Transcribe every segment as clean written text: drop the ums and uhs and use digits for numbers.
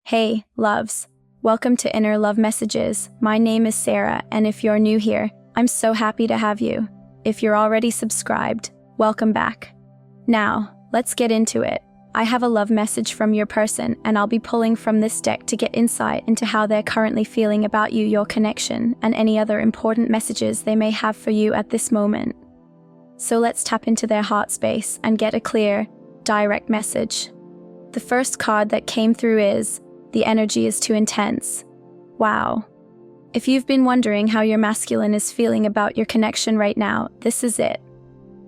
Hey, loves. Welcome to Inner Love Messages. My name is Sarah, and if you're new here, I'm so happy to have you. If you're already subscribed, welcome back. Now, let's get into it. I have a love message from your person, and I'll be pulling from this deck to get insight into how they're currently feeling about you, your connection, and any other important messages they may have for you at this moment. So let's tap into their heart space and get a clear, direct message. The first card that came through is, the energy is too intense. Wow. If you've been wondering how your masculine is feeling about your connection right now, this is it.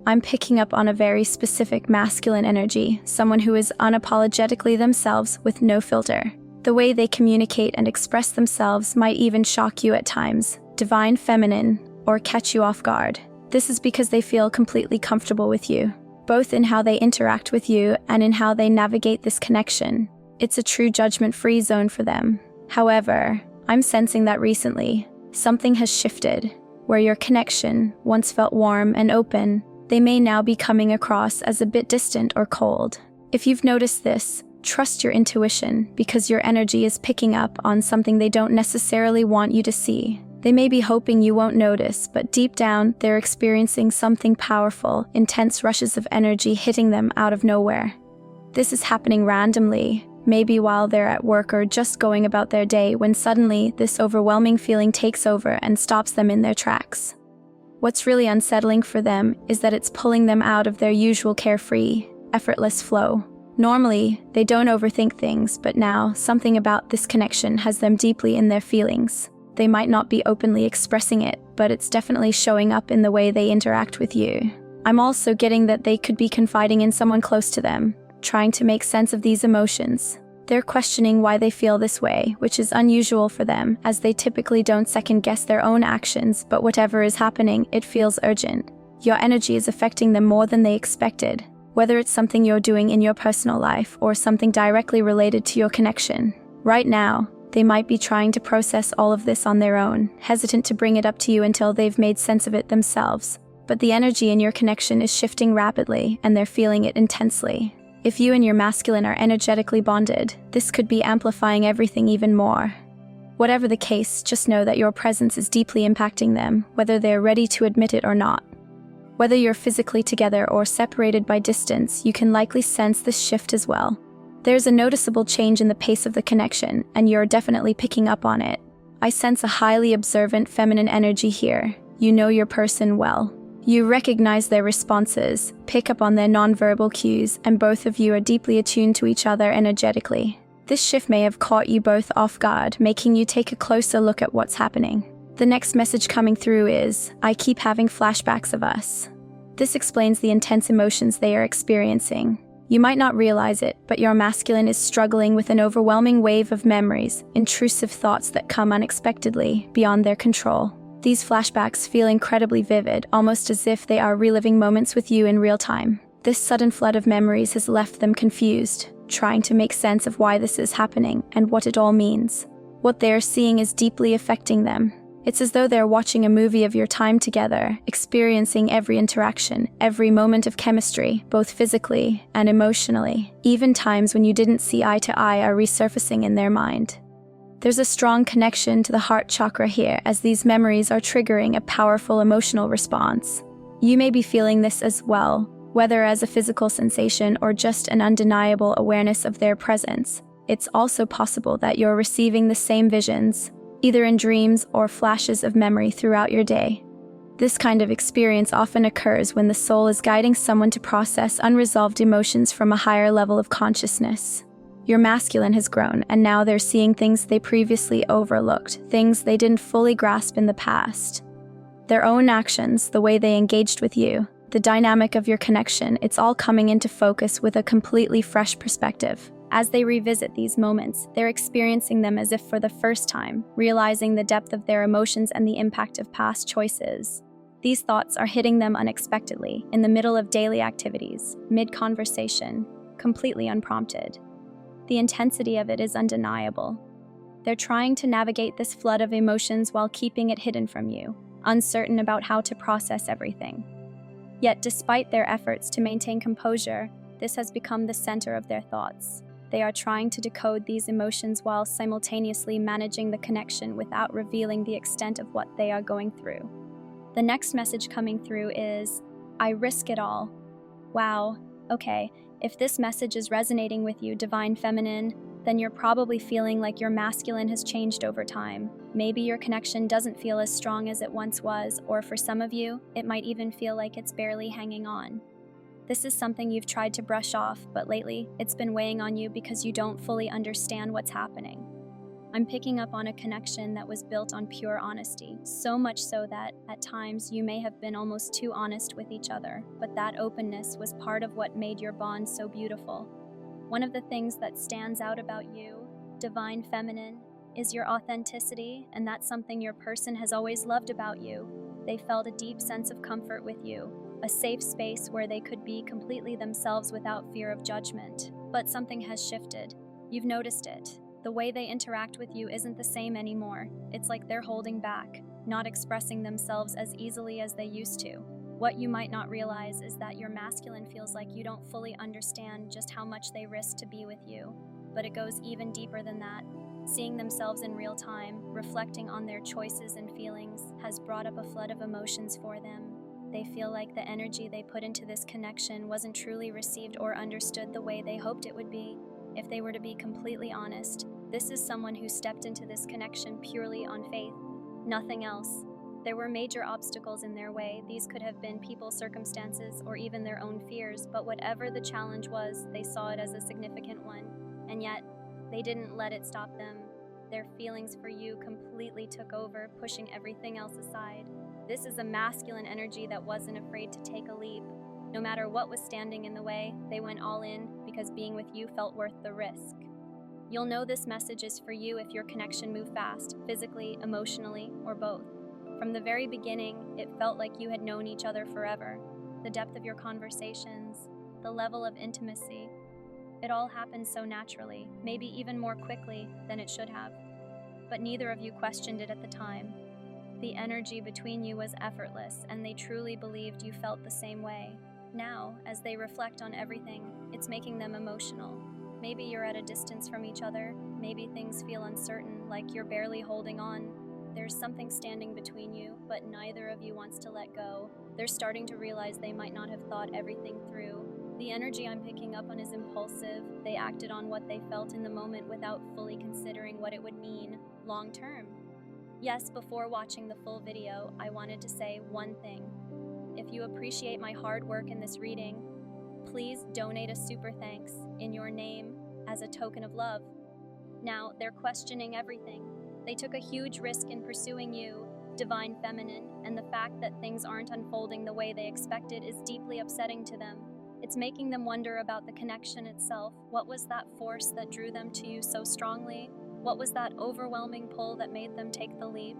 I'm picking up on a very specific masculine energy, someone who is unapologetically themselves with no filter. The way they communicate and express themselves might even shock you at times, divine feminine, or catch you off guard. This is because they feel completely comfortable with you, both in how they interact with you and in how they navigate this connection. It's a true judgment-free zone for them. However, I'm sensing that recently, something has shifted, where your connection once felt warm and open, they may now be coming across as a bit distant or cold. If you've noticed this, trust your intuition, because your energy is picking up on something they don't necessarily want you to see. They may be hoping you won't notice, but deep down, they're experiencing something powerful, intense rushes of energy hitting them out of nowhere. This is happening randomly, maybe while they're at work or just going about their day, when suddenly this overwhelming feeling takes over and stops them in their tracks. What's really unsettling for them is that it's pulling them out of their usual carefree, effortless flow. Normally, they don't overthink things, but now, something about this connection has them deeply in their feelings. They might not be openly expressing it, but it's definitely showing up in the way they interact with you. I'm also getting that they could be confiding in someone close to them, trying to make sense of these emotions. They're questioning why they feel this way, which is unusual for them, as they typically don't second-guess their own actions, but whatever is happening, it feels urgent. Your energy is affecting them more than they expected, whether it's something you're doing in your personal life or something directly related to your connection. Right now, they might be trying to process all of this on their own, hesitant to bring it up to you until they've made sense of it themselves. But the energy in your connection is shifting rapidly, and they're feeling it intensely. If you and your masculine are energetically bonded, this could be amplifying everything even more. Whatever the case, just know that your presence is deeply impacting them, whether they're ready to admit it or not. Whether you're physically together or separated by distance, you can likely sense this shift as well. There's a noticeable change in the pace of the connection, and you're definitely picking up on it. I sense a highly observant feminine energy here. You know your person well. You recognize their responses, pick up on their nonverbal cues, and both of you are deeply attuned to each other energetically. This shift may have caught you both off guard, making you take a closer look at what's happening. The next message coming through is, I keep having flashbacks of us. This explains the intense emotions they are experiencing. You might not realize it, but your masculine is struggling with an overwhelming wave of memories, intrusive thoughts that come unexpectedly, beyond their control. These flashbacks feel incredibly vivid, almost as if they are reliving moments with you in real time. This sudden flood of memories has left them confused, trying to make sense of why this is happening and what it all means. What they are seeing is deeply affecting them. It's as though they're watching a movie of your time together, experiencing every interaction, every moment of chemistry, both physically and emotionally. Even times when you didn't see eye to eye are resurfacing in their mind. There's a strong connection to the heart chakra here, as these memories are triggering a powerful emotional response. You may be feeling this as well, whether as a physical sensation or just an undeniable awareness of their presence. It's also possible that you're receiving the same visions, either in dreams or flashes of memory throughout your day. This kind of experience often occurs when the soul is guiding someone to process unresolved emotions from a higher level of consciousness. Your masculine has grown, and now they're seeing things they previously overlooked, things they didn't fully grasp in the past. Their own actions, the way they engaged with you, the dynamic of your connection, it's all coming into focus with a completely fresh perspective. As they revisit these moments, they're experiencing them as if for the first time, realizing the depth of their emotions and the impact of past choices. These thoughts are hitting them unexpectedly, in the middle of daily activities, mid-conversation, completely unprompted. The intensity of it is undeniable. They're trying to navigate this flood of emotions while keeping it hidden from you, uncertain about how to process everything. Yet, despite their efforts to maintain composure, this has become the center of their thoughts. They are trying to decode these emotions while simultaneously managing the connection without revealing the extent of what they are going through. The next message coming through is, I risk it all. Wow, okay, if this message is resonating with you, Divine Feminine, then you're probably feeling like your masculine has changed over time. Maybe your connection doesn't feel as strong as it once was, or for some of you, it might even feel like it's barely hanging on. This is something you've tried to brush off, but lately, it's been weighing on you because you don't fully understand what's happening. I'm picking up on a connection that was built on pure honesty, so much so that, at times, you may have been almost too honest with each other, but that openness was part of what made your bond so beautiful. One of the things that stands out about you, Divine Feminine, is your authenticity, and that's something your person has always loved about you. They felt a deep sense of comfort with you, a safe space where they could be completely themselves without fear of judgment. But something has shifted. You've noticed it. The way they interact with you isn't the same anymore. It's like they're holding back, not expressing themselves as easily as they used to. What you might not realize is that your masculine feels like you don't fully understand just how much they risk to be with you. But it goes even deeper than that. Seeing themselves in real time, reflecting on their choices and feelings, has brought up a flood of emotions for them. They feel like the energy they put into this connection wasn't truly received or understood the way they hoped it would be. If they were to be completely honest, this is someone who stepped into this connection purely on faith, nothing else. There were major obstacles in their way. These could have been people's circumstances or even their own fears, but whatever the challenge was, they saw it as a significant one. And yet, they didn't let it stop them. Their feelings for you completely took over, pushing everything else aside. This is a masculine energy that wasn't afraid to take a leap. No matter what was standing in the way, they went all in because being with you felt worth the risk. You'll know this message is for you if your connection moved fast, physically, emotionally, or both. From the very beginning, it felt like you had known each other forever. The depth of your conversations, the level of intimacy, it all happened so naturally, maybe even more quickly than it should have. But neither of you questioned it at the time. The energy between you was effortless, and they truly believed you felt the same way. Now, as they reflect on everything, it's making them emotional. Maybe you're at a distance from each other, maybe things feel uncertain, like you're barely holding on. There's something standing between you, but neither of you wants to let go. They're starting to realize they might not have thought everything through. The energy I'm picking up on is impulsive. They acted on what they felt in the moment without fully considering what it would mean long term. Yes, before watching the full video, I wanted to say one thing. If you appreciate my hard work in this reading, please donate a super thanks in your name as a token of love. Now, they're questioning everything. They took a huge risk in pursuing you, Divine Feminine, and the fact that things aren't unfolding the way they expected is deeply upsetting to them. It's making them wonder about the connection itself. What was that force that drew them to you so strongly? What was that overwhelming pull that made them take the leap?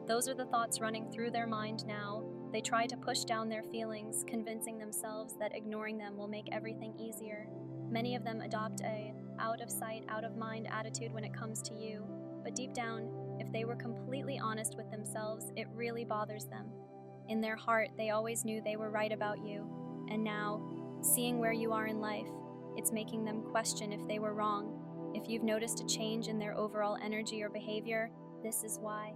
Those are the thoughts running through their mind now. They try to push down their feelings, convincing themselves that ignoring them will make everything easier. Many of them adopt a out of sight, out of mind attitude when it comes to you. But deep down, if they were completely honest with themselves, it really bothers them. In their heart, they always knew they were right about you. And now, seeing where you are in life, it's making them question if they were wrong. If you've noticed a change in their overall energy or behavior, this is why.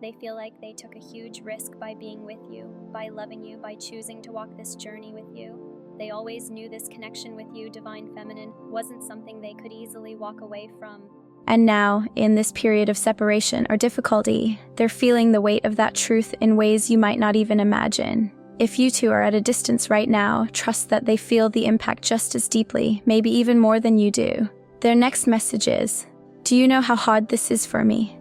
They feel like they took a huge risk by being with you, by loving you, by choosing to walk this journey with you. They always knew this connection with you, Divine Feminine, wasn't something they could easily walk away from. And now, in this period of separation or difficulty, they're feeling the weight of that truth in ways you might not even imagine. If you two are at a distance right now, trust that they feel the impact just as deeply, maybe even more than you do. Their next message is, do you know how hard this is for me?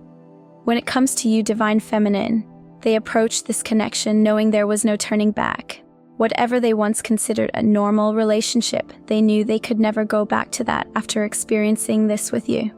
When it comes to you, Divine Feminine, they approached this connection knowing there was no turning back. Whatever they once considered a normal relationship, they knew they could never go back to that after experiencing this with you.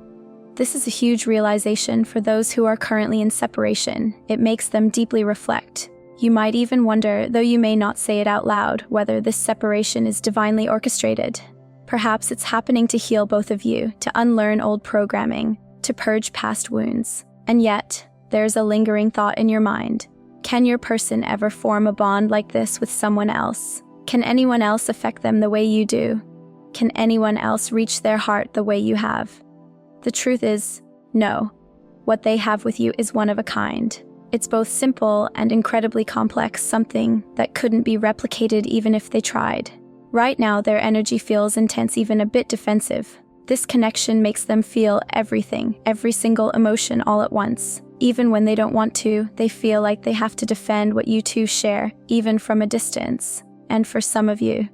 This is a huge realization for those who are currently in separation. It makes them deeply reflect. You might even wonder, though you may not say it out loud, whether this separation is divinely orchestrated. Perhaps it's happening to heal both of you, to unlearn old programming, to purge past wounds. And yet, there's a lingering thought in your mind. Can your person ever form a bond like this with someone else? Can anyone else affect them the way you do? can anyone else reach their heart the way you have? The truth is, no. What they have with you is one of a kind. It's both simple and incredibly complex, something that couldn't be replicated even if they tried. Right now, their energy feels intense, even a bit defensive. This connection makes them feel everything, every single emotion all at once. Even when they don't want to, they feel like they have to defend what you two share, even from a distance. And for some of you,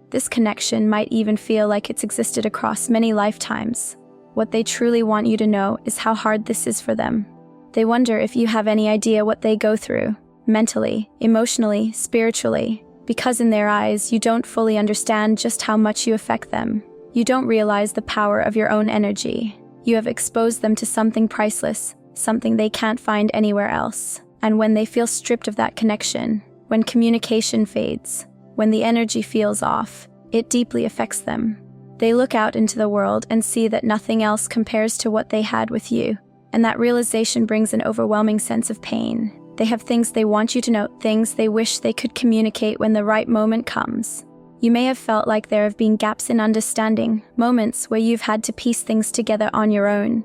this connection might even feel like it's existed across many lifetimes. What they truly want you to know is how hard this is for them. They wonder if you have any idea what they go through, mentally, emotionally, spiritually, because in their eyes, you don't fully understand just how much you affect them. You don't realize the power of your own energy. You have exposed them to something priceless, something they can't find anywhere else. And when they feel stripped of that connection, when communication fades, when the energy feels off, it deeply affects them. They look out into the world and see that nothing else compares to what they had with you, and that realization brings an overwhelming sense of pain. They have things they want you to know, things they wish they could communicate when the right moment comes. You may have felt like there have been gaps in understanding, moments where you've had to piece things together on your own.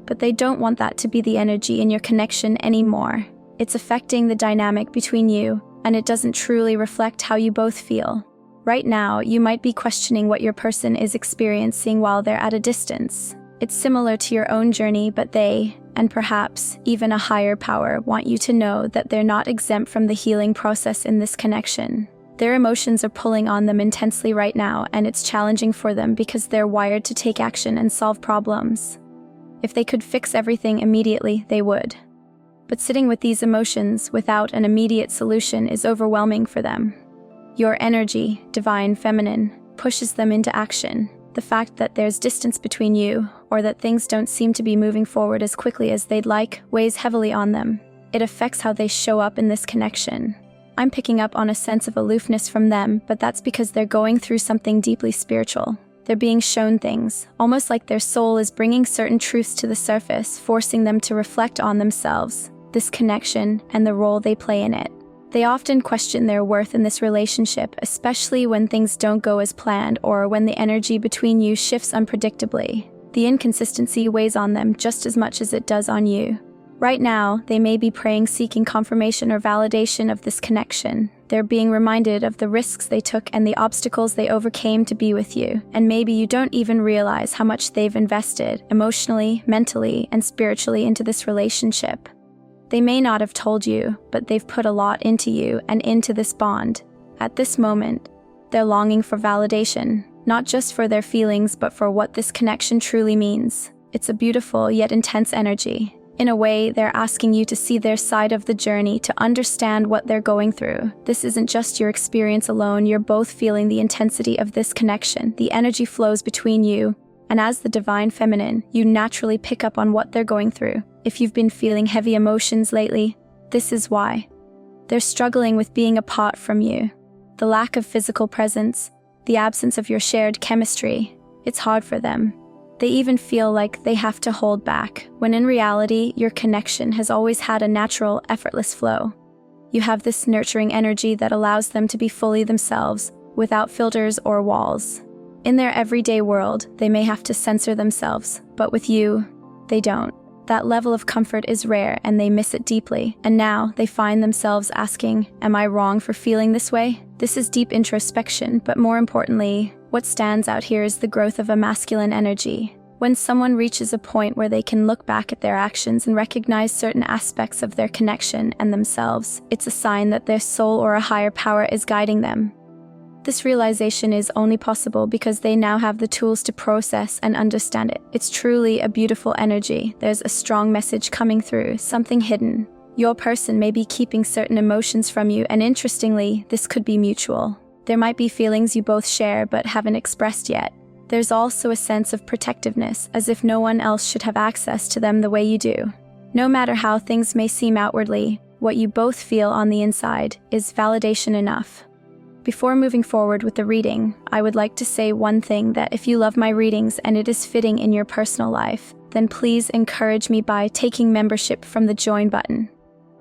But they don't want that to be the energy in your connection anymore. It's affecting the dynamic between you, and it doesn't truly reflect how you both feel. Right now, you might be questioning what your person is experiencing while they're at a distance. It's similar to your own journey, but they, and perhaps even a higher power, want you to know that they're not exempt from the healing process in this connection. Their emotions are pulling on them intensely right now, and it's challenging for them because they're wired to take action and solve problems. If they could fix everything immediately, they would. But sitting with these emotions without an immediate solution is overwhelming for them. Your energy, divine feminine, pushes them into action. The fact that there's distance between you, or that things don't seem to be moving forward as quickly as they'd like, weighs heavily on them. It affects how they show up in this connection. I'm picking up on a sense of aloofness from them, but that's because they're going through something deeply spiritual. They're being shown things, almost like their soul is bringing certain truths to the surface, forcing them to reflect on themselves, this connection, and the role they play in it. They often question their worth in this relationship, especially when things don't go as planned or when the energy between you shifts unpredictably. The inconsistency weighs on them just as much as it does on you. Right now, they may be praying, seeking confirmation or validation of this connection. They're being reminded of the risks they took and the obstacles they overcame to be with you, and maybe you don't even realize how much they've invested emotionally, mentally, and spiritually into this relationship. They may not have told you, but they've put a lot into you and into this bond. At this moment, they're longing for validation, not just for their feelings, but for what this connection truly means. It's a beautiful yet intense energy. In a way, they're asking you to see their side of the journey, to understand what they're going through. This isn't just your experience alone, you're both feeling the intensity of this connection. The energy flows between you, and as the divine feminine, you naturally pick up on what they're going through. If you've been feeling heavy emotions lately, this is why. They're struggling with being apart from you. The lack of physical presence, the absence of your shared chemistry, it's hard for them. They even feel like they have to hold back, when in reality, your connection has always had a natural, effortless flow. You have this nurturing energy that allows them to be fully themselves, without filters or walls. In their everyday world, they may have to censor themselves, but with you, they don't. That level of comfort is rare and they miss it deeply, and now they find themselves asking, am I wrong for feeling this way? This is deep introspection, but more importantly, what stands out here is the growth of a masculine energy. When someone reaches a point where they can look back at their actions and recognize certain aspects of their connection and themselves, it's a sign that their soul or a higher power is guiding them. This realization is only possible because they now have the tools to process and understand it. It's truly a beautiful energy. There's a strong message coming through, something hidden. Your person may be keeping certain emotions from you, and interestingly, this could be mutual. There might be feelings you both share but haven't expressed yet. There's also a sense of protectiveness, as if no one else should have access to them the way you do. No matter how things may seem outwardly, what you both feel on the inside is validation enough. Before moving forward with the reading, I would like to say one thing, that if you love my readings and it is fitting in your personal life, then please encourage me by taking membership from the join button.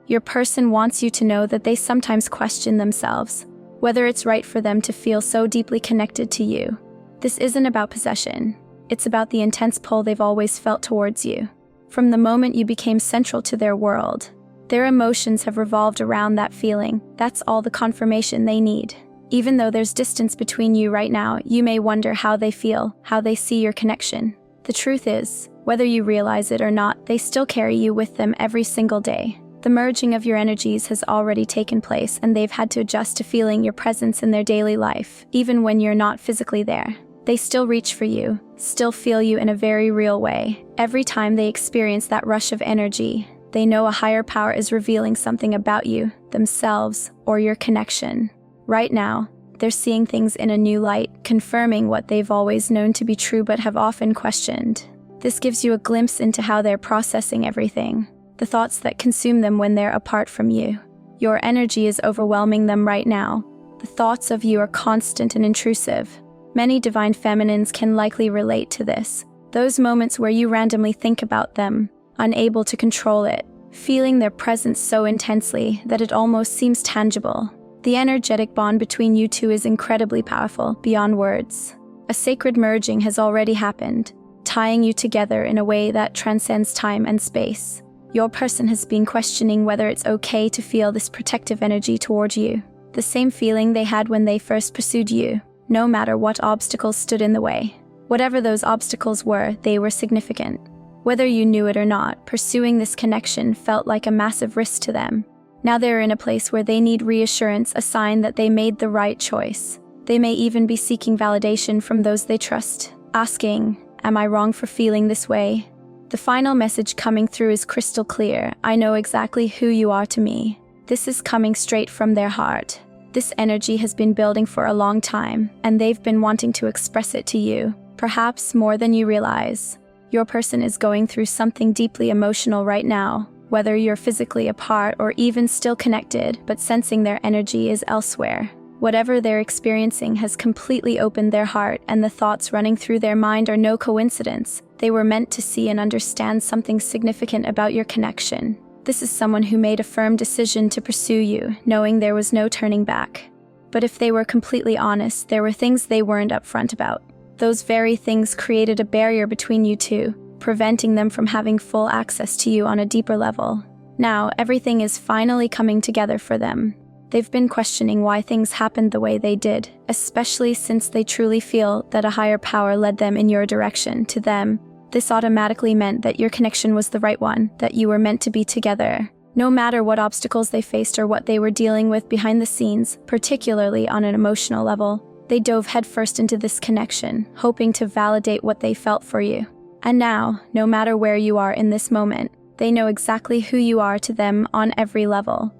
Your person wants you to know that they sometimes question themselves, whether it's right for them to feel so deeply connected to you. This isn't about possession. It's about the intense pull they've always felt towards you. From the moment you became central to their world, their emotions have revolved around that feeling. That's all the confirmation they need. Even though there's distance between you right now, you may wonder how they feel, how they see your connection. The truth is, whether you realize it or not, they still carry you with them every single day. The merging of your energies has already taken place, and they've had to adjust to feeling your presence in their daily life, even when you're not physically there. They still reach for you, still feel you in a very real way. Every time they experience that rush of energy, they know a higher power is revealing something about you, themselves, or your connection. Right now, they're seeing things in a new light, confirming what they've always known to be true but have often questioned. This gives you a glimpse into how they're processing everything, the thoughts that consume them when they're apart from you. Your energy is overwhelming them right now. The thoughts of you are constant and intrusive. Many divine feminines can likely relate to this. Those moments where you randomly think about them, unable to control it, feeling their presence so intensely that it almost seems tangible. The energetic bond between you two is incredibly powerful, beyond words. A sacred merging has already happened, tying you together in a way that transcends time and space. Your person has been questioning whether it's okay to feel this protective energy toward you. The same feeling they had when they first pursued you, no matter what obstacles stood in the way. Whatever those obstacles were, they were significant. Whether you knew it or not, pursuing this connection felt like a massive risk to them. Now they're in a place where they need reassurance, a sign that they made the right choice. They may even be seeking validation from those they trust, asking, "Am I wrong for feeling this way?" The final message coming through is crystal clear. "I know exactly who you are to me." This is coming straight from their heart. This energy has been building for a long time, and they've been wanting to express it to you, perhaps more than you realize. Your person is going through something deeply emotional right now, whether you're physically apart or even still connected, but sensing their energy is elsewhere. Whatever they're experiencing has completely opened their heart, and the thoughts running through their mind are no coincidence. They were meant to see and understand something significant about your connection. This is someone who made a firm decision to pursue you, knowing there was no turning back. But if they were completely honest, there were things they weren't upfront about. Those very things created a barrier between you two, preventing them from having full access to you on a deeper level. Now, everything is finally coming together for them. They've been questioning why things happened the way they did, especially since they truly feel that a higher power led them in your direction. To them, this automatically meant that your connection was the right one, that you were meant to be together. No matter what obstacles they faced or what they were dealing with behind the scenes, particularly on an emotional level, they dove headfirst into this connection, hoping to validate what they felt for you. And now, no matter where you are in this moment, they know exactly who you are to them on every level.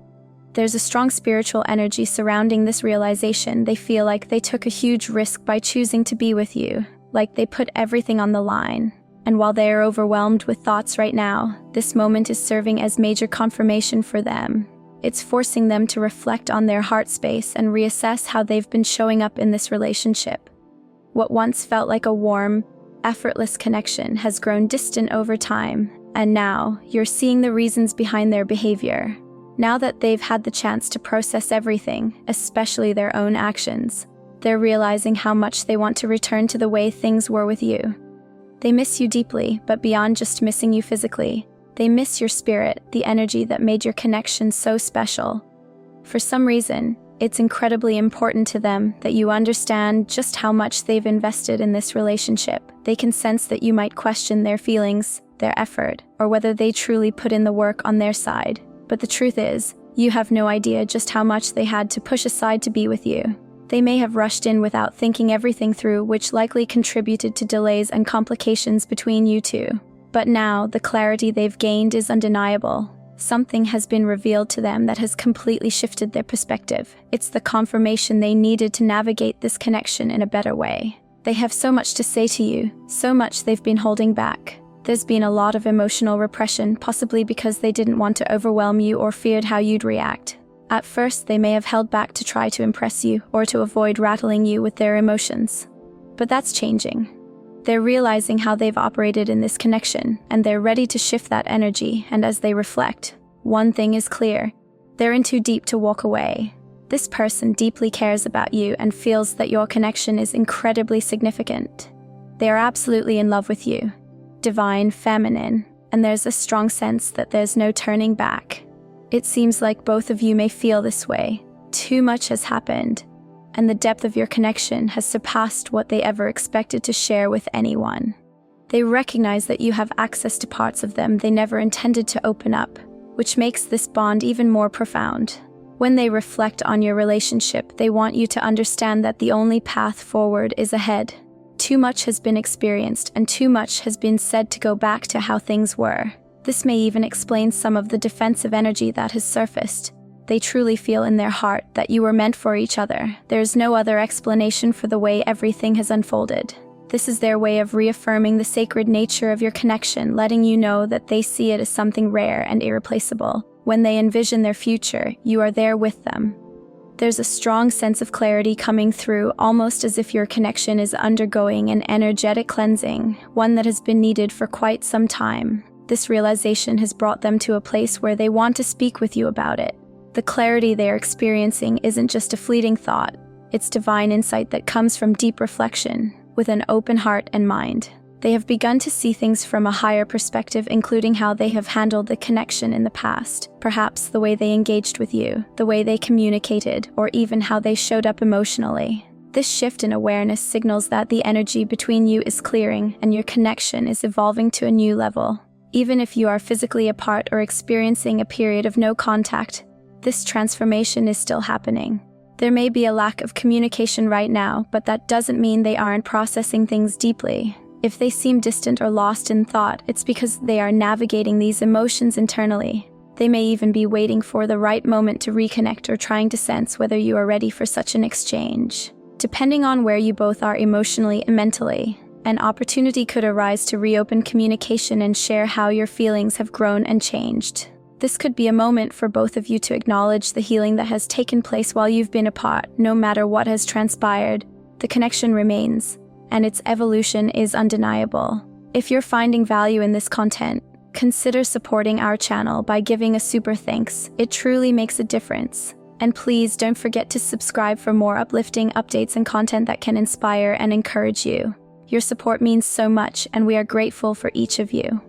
There's a strong spiritual energy surrounding this realization. They feel like they took a huge risk by choosing to be with you, like they put everything on the line. And while they are overwhelmed with thoughts right now, this moment is serving as major confirmation for them. It's forcing them to reflect on their heart space and reassess how they've been showing up in this relationship. What once felt like a warm, effortless connection has grown distant over time, and now you're seeing the reasons behind their behavior. Now that they've had the chance to process everything, especially their own actions, they're realizing how much they want to return to the way things were with you. They miss you deeply, but beyond just missing you physically, they miss your spirit, the energy that made your connection so special. For some reason, it's incredibly important to them that you understand just how much they've invested in this relationship. They can sense that you might question their feelings, their effort, or whether they truly put in the work on their side. But the truth is, you have no idea just how much they had to push aside to be with you. They may have rushed in without thinking everything through, which likely contributed to delays and complications between you two. But now, the clarity they've gained is undeniable. Something has been revealed to them that has completely shifted their perspective. It's the confirmation they needed to navigate this connection in a better way. They have so much to say to you, so much they've been holding back. There's been a lot of emotional repression, possibly because they didn't want to overwhelm you or feared how you'd react. At first, they may have held back to try to impress you or to avoid rattling you with their emotions. But that's changing. They're realizing how they've operated in this connection, and they're ready to shift that energy, and as they reflect, one thing is clear. They're in too deep to walk away. This person deeply cares about you and feels that your connection is incredibly significant. They are absolutely in love with you, divine, feminine, and there's a strong sense that there's no turning back. It seems like both of you may feel this way. Too much has happened, and the depth of your connection has surpassed what they ever expected to share with anyone. They recognize that you have access to parts of them they never intended to open up, which makes this bond even more profound. When they reflect on your relationship, they want you to understand that the only path forward is ahead. Too much has been experienced, and too much has been said to go back to how things were. This may even explain some of the defensive energy that has surfaced. They truly feel in their heart that you were meant for each other. There is no other explanation for the way everything has unfolded. This is their way of reaffirming the sacred nature of your connection, letting you know that they see it as something rare and irreplaceable. When they envision their future, you are there with them. There's a strong sense of clarity coming through, almost as if your connection is undergoing an energetic cleansing, one that has been needed for quite some time. This realization has brought them to a place where they want to speak with you about it. The clarity they are experiencing isn't just a fleeting thought, it's divine insight that comes from deep reflection, with an open heart and mind. They have begun to see things from a higher perspective, including how they have handled the connection in the past, perhaps the way they engaged with you, the way they communicated, or even how they showed up emotionally. This shift in awareness signals that the energy between you is clearing and your connection is evolving to a new level. Even if you are physically apart or experiencing a period of no contact, this transformation is still happening. There may be a lack of communication right now, but that doesn't mean they aren't processing things deeply. If they seem distant or lost in thought, it's because they are navigating these emotions internally. They may even be waiting for the right moment to reconnect or trying to sense whether you are ready for such an exchange. Depending on where you both are emotionally and mentally, an opportunity could arise to reopen communication and share how your feelings have grown and changed. This could be a moment for both of you to acknowledge the healing that has taken place while you've been apart. No matter what has transpired, the connection remains, and its evolution is undeniable. If you're finding value in this content, consider supporting our channel by giving a super thanks. It truly makes a difference. And please don't forget to subscribe for more uplifting updates and content that can inspire and encourage you. Your support means so much, and we are grateful for each of you.